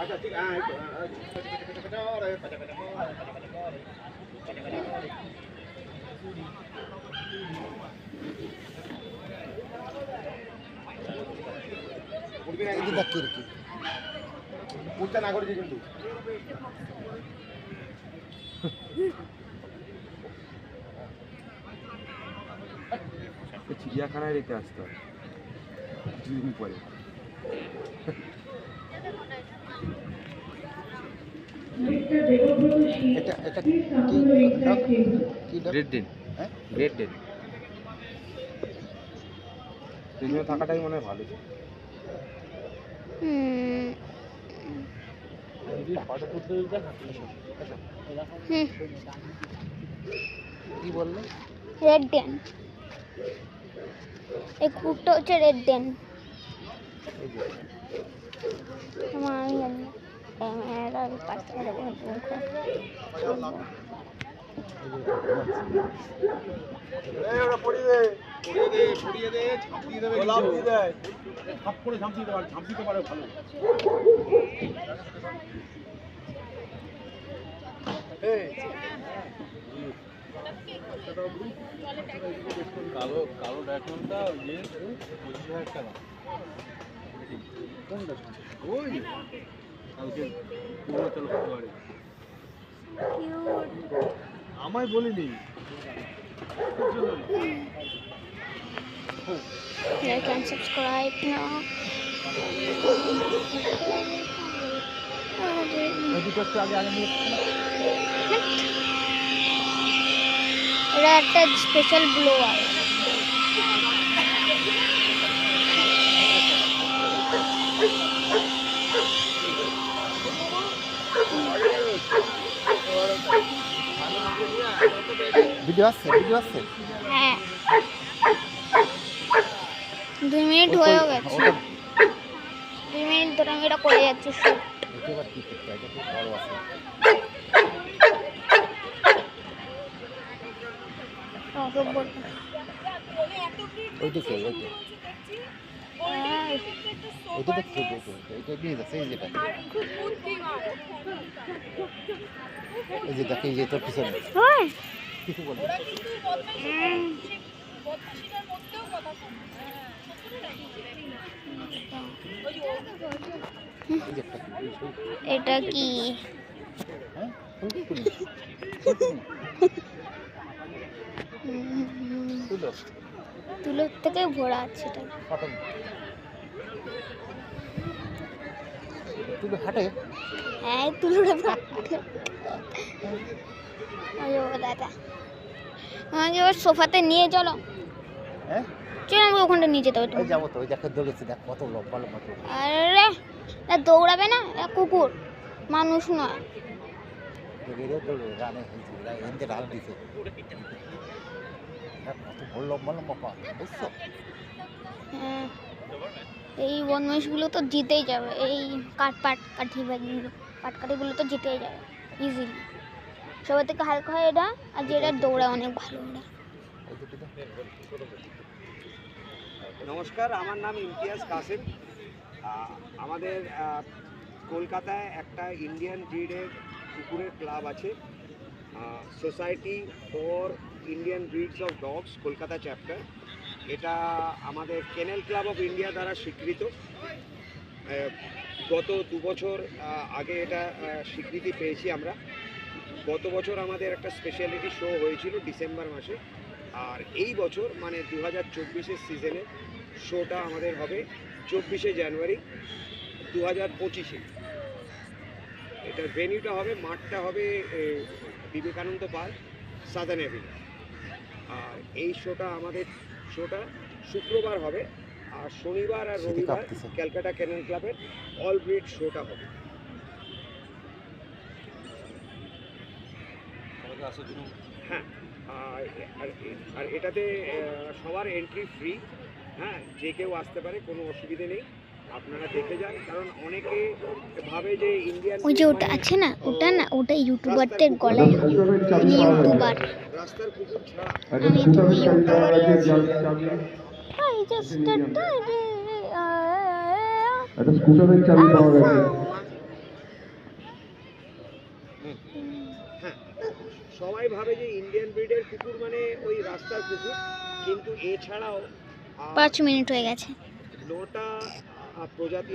अच्छा ठीक है উঠতে না করেছি কিন্তু চিড়িয়াখানায় রেখে আসতে হবে কিছুদিন পরে। এটা গ্রেট ডেন, হ্যাঁ গ্রেট ডেন তিনজন থাকাটাই মনে হয় ভালো। কি বললো? রেড ডেন, এই কুকটা হচ্ছে রেড ডেন। ঝাঁপিয়ে পারে ভালো। কালো কালো ডায়মন্ডটা ইয়ে 25,000 টাকা। কোনটা? ওই কালকে পূর্বাচল পাহাড়ে আমায় বলিনি। Like and subscribe now. এটা একটা স্পেশাল ব্লোয়ার। ভিডিও আসছে হ্যাঁ 2 মিনিট হয়ে গেছে। 2 মিনিট ধরে আমি এটা করে যাচ্ছি। কিছু বলবো এটা কি? তুলোর থেকে ভরা আছে এটা। তুলো হাটে? হ্যাঁ তুলোটা হাটে। দাদা আমাকে এবার সোফাতে নিয়ে চলো। হ্যাঁ চলো আমাকে ওখানটা নিয়ে যেতে হবে। যাবো তো, ওই দেখো দৌড়েছে, দেখ কত লম্বা লম্বা। আরে দৌড়াবে না, কুকুর মানুষ নয়। হ্যাঁ এই বদমাইশগুলো তো জিতেই যাবে। এই কাঠকাঠিগুলো তো জিতেই যাবে ইজিলি। সবার থেকে হালকা হয় এটা, আর যেটা দৌড়ায় অনেক ভালো ওরা। নমস্কার, আমার নাম ইমতিয়াজ কাসিম। আমাদের কলকাতায় একটা ইন্ডিয়ান ব্রিডের কুকুরের ক্লাব আছে, society for Indian breeds of dogs Kolkata chapter. এটা আমাদের কেনেল ক্লাব অফ ইন্ডিয়া দ্বারা স্বীকৃত। গত 2 বছর আগে এটা স্বীকৃতি পেয়েছি আমরা। গত বছর আমাদের একটা স্পেশালিটি শো হয়েছিল ডিসেম্বর মাসে, আর এই বছর মানে 2024-এর সিজনে শোটা আমাদের হবে 24শে জানুয়ারি 2025-এ। এটার ভেনিউটা হবে, মাঠটা হবে বিবেকানন্দ পার্ক, সাদার্ন অ্যাভিনিউ। আর এই আমাদের শোটা শুক্রবার হবে, আর শনিবার আর সেটি রবিবার কাঁপতেছে। ক্যালকাটা ক্যানেল ক্লাবের অল ব্রিড শোটা হবে। হ্যাঁ, আর এটাতে সবার এন্ট্রি ফ্রি। হ্যাঁ, যে কেউ আসতে পারে, কোনো অসুবিধে নেই। আপনারা দেখে যান, কারণ অনেকে ভাবে যে ইন্ডিয়ান ওই যে ওটা আছে না, ওটা না, ওটা ইউটিউবারদের গলায়, আমি ইউটিউবার, রাস্তার কুকুর ছাড়া আমি তো ইউটিউবারই আছি। এই যে স্টারটা একটা স্কুটারের চাবি পাওয়া গেছে। হ্যাঁ, সবাই ভাবে যে ইন্ডিয়ান ব্রিডের কুকুর মানে ওই রাস্তার কুকুর, কিন্তু এছাড়াও 5 মিনিট হয়ে গেছে। 9টা প্রজাতি